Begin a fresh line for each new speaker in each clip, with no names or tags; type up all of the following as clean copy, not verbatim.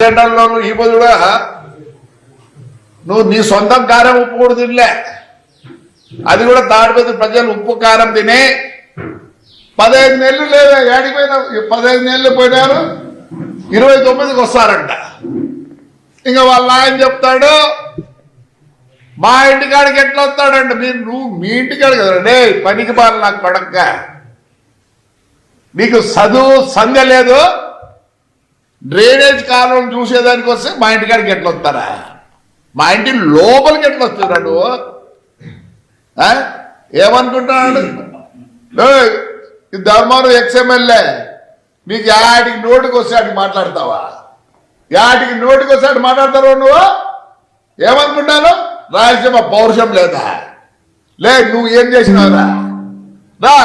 జనరల్లోనూ ఈ బదులుగా నువ్వు నీ సొంతం కారం ఉప్పు కూడా తినలే, అది కూడా తాడిపత్రి ప్రజలు ఉప్పు కారం తినే 15 నెలలు లేదా ఏడికి పోయినా 15 నెలలు పోయినారు, 29కి వస్తారంట. ఇంకా వాళ్ళ ఆయన చెప్తాడు మా ఇంటికాడికి ఎట్లా వస్తాడంట. నువ్వు మీ ఇంటికాడు కదా డే పనికి బాలు నాకు కొడక్క, నీకు చదువు సంధ్య లేదు, డ్రైనేజ్ కాలువలు చూసేదానికి వస్తే మా ఇంటికాడికి ఎట్లా వస్తారా, మా ఇంటి లోపలికి ఎట్లా వస్తారా నువ్వు ఏమనుకుంటున్నాడు. ధర్మారం ఎక్స్ఎమ్మెల్యే నీకు యాడికి నోటికి వస్తే అడికి మాట్లాడతావా, యాడికి నోటికి వస్తే అటు మాట్లాడతావు నువ్వు ఏమనుకుంటాను. రాయలసీమ పౌరుషం లేదా, లే నువ్వు ఏం చేసినావురా, రా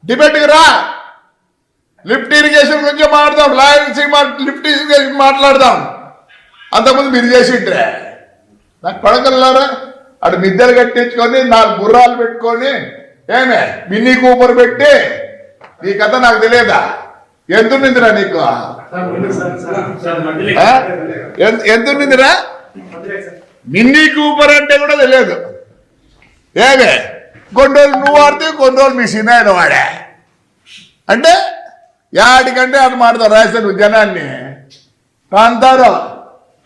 డిబేట్కి రా, లిఫ్ట్ ఇరిగేషన్ గురించి మాట్లాడదాం, రాయలసీమ లిఫ్ట్ ఇరిగేషన్ మాట్లాడదాం. అంతకుముందు మీరు చేసిండ్రే నాకు పడగలరా, అటు మిద్దెలు కట్టించుకొని 4 గుర్రాలు పెట్టుకొని ఏమే మినీ కూపర్ పెట్టి నీ కథ నాకు తెలియదా, ఎంతుందిరా నీకు, ఎంతుందిరా మినీ కూపర్ అంటే కూడా తెలియదు. ఏమే కొన్ని రోజులు నువ్వు వాడితే కొన్ని రోజులు మీ సినాయన వాడే అంటే యాడికంటే అటు మాడతావు. రాజస్థాన్ జనాన్ని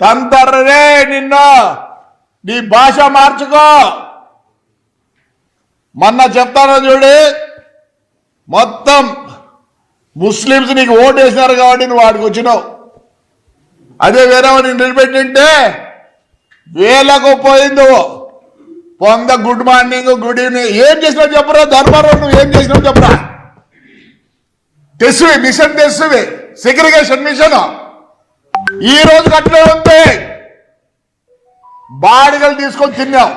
తంతారే నిన్ను, నీ భాష మార్చుకో. మొన్న చెప్తాను చూడు, మొత్తం ముస్లిమ్స్ నీకు ఓటు వేసినారు కాబట్టి నువ్వు వాడికి వచ్చినావు. అదే వేరే వాడిని నిలబెట్టింటే వేలకు పోయింది. పొంద గుడ్ మార్నింగ్ గుడ్ ఈవినింగ్ ఏం చేసినావు చెప్పరా, ధర్మారావు నువ్వు ఏం చేసినావు చెప్పరా. తెస్సువి మిషన్, తెస్సువి సెగ్రిగేషన్ మిషన్ ఈ రోజు అట్లే ఉంది. బాడిగలు తీసుకొని తిన్నావు,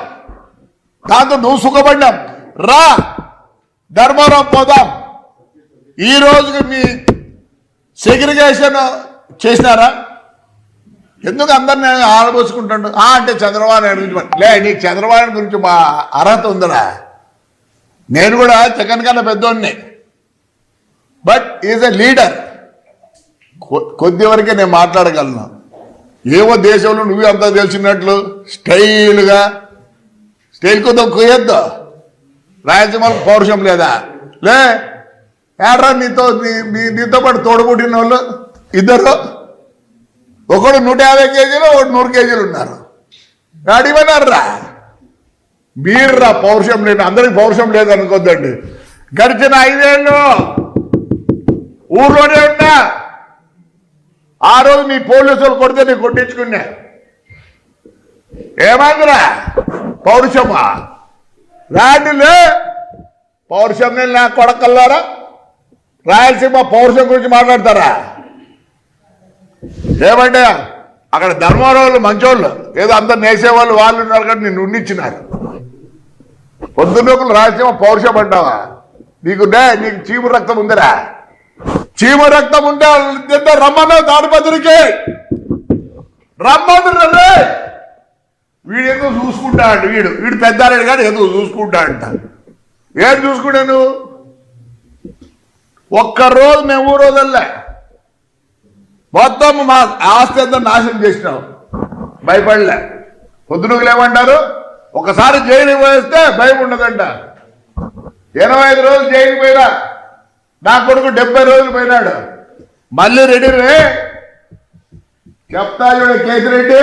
దాంతో నువ్వు సుఖపడ్డావు. రా ధర్మారావు పోదాం. ఈ రోజుకి మీ సెగ్రిగేషన్ చేసినారా, ఎందుకు అందరిని ఆడబోసుకుంటాడు అంటే చంద్రబాబు నాయుడు గురించి లే, నీకు చంద్రబాబు నాయుడు గురించి మా అర్హత ఉందరా. నేను కూడా జగన్ కన్నా పెద్దోడిని, బట్ ఈజ్ ఎ లీడర్. కొద్ది వరకే నేను మాట్లాడగలను. ఏవో దేశంలో నువ్వే అంతా తెలిసినట్లు స్టైల్గా స్టైల్ కొద్దాం కొయ్యొద్దు. రాయలసీమకు పౌరుషం లేదా, లే ఏడ్రా నీతో పాటు తోడుపుట్టిన వాళ్ళు ఇద్దరు, ఒకడు 150 కేజీలు, ఒకటి 100 కేజీలు ఉన్నారు. అడిగిపోయినారా మీర్రా పౌరుషం లేదు, అందరికి పౌరుషం లేదు అనుకోద్దండి. గడిచిన 5 ఏళ్ళు ఊర్లోనే ఉన్నా, ఆ రోజు మీ పోలీసులు కొడితే నేను కొట్టించుకున్నా. ఏమైందిరా పౌరుషమా, రాండిలే పౌరుషం నా కొడకల్లారా. రాయలసీమ పౌరుషం గురించి మాట్లాడతారా. ఏమంటే అక్కడ ధర్మవరం మంచోళ్ళు, ఏదో అందరు నేసేవాళ్ళు వాళ్ళు ఉన్నారు కానీ నిన్ను ఉండిచ్చినారు. పొద్దున్నోకులు రాయలసీమ పౌరుషం అంటావా, నీకు చీము రక్తం ఉందిరా. చీమ రక్తం ఉంటే రమ్మన్నా తాడిపత్రికి రమ్మంటున్నారే. వీడు ఎందుకు చూసుకుంటా అంట, వీడు పెద్దారెడ్డి కానీ ఎందుకు చూసుకుంటా అంట. ఏం చూసుకుంటా నువ్వు, ఒక్కరోజు మేము ఊరోజల్లే మొత్తం మా ఆస్తి అంతా నాశనం చేసినావు, భయపడలే. పొద్దునకులు ఏమంటారు, ఒకసారి జైలుకి పోయేస్తే భయం ఉండదంట. 85 రోజులు జైలుకి పోయినా, నా కొడుకు 70 రోజులు పోయినాడు. మళ్ళీ రెడ్డి చెప్తా చూడ కేసిరెడ్డి,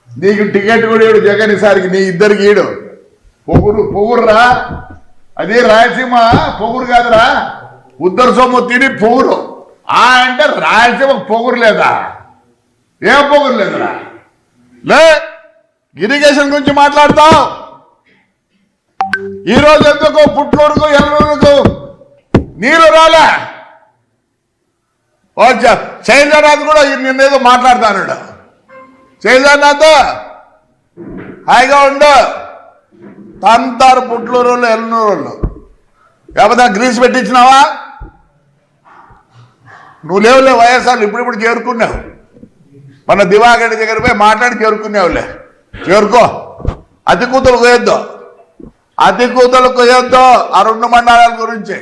నీకు టికెట్ కూడా ఇడు జగన్ ఈసారికి, నీ ఇద్దరికి ఈడు. పొగురురా, అది రాయలసీమ పొగురు కాదురా, ఉద్దర సొమ్ము తిని పొగురు అంటే రాయలసీమ పొగురు లేదా, ఏం పొగురు లేదురా. లే ఇరిగేషన్ గురించి మాట్లాడతావు. ఈరోజు ఎందుకు పుట్లూరుకు ఎల్లూరుకు నీరు రాలే. శైలజానాథ్ కూడా నిన్నేదో మాట్లాడతాడు. శైలజానాథ్ హాయిగా ఉండు, తంతారు పుట్లూరు వాళ్ళు ఎల్లూరు వాళ్ళు. లేకపోతే గ్రీస్ పెట్టించినావా, నువ్వు లేవులే వైఎస్ఆర్ ఇప్పుడు చేరుకున్నావు. మన దివాకర్ దగ్గర పోయి మాట్లాడి చేరుకునేవులే, చేరుకో. అతి కూతురు కొయ్యొద్దు, అతి కూతురు కొయ్యొద్దు ఆ 2 మండలాల గురించి.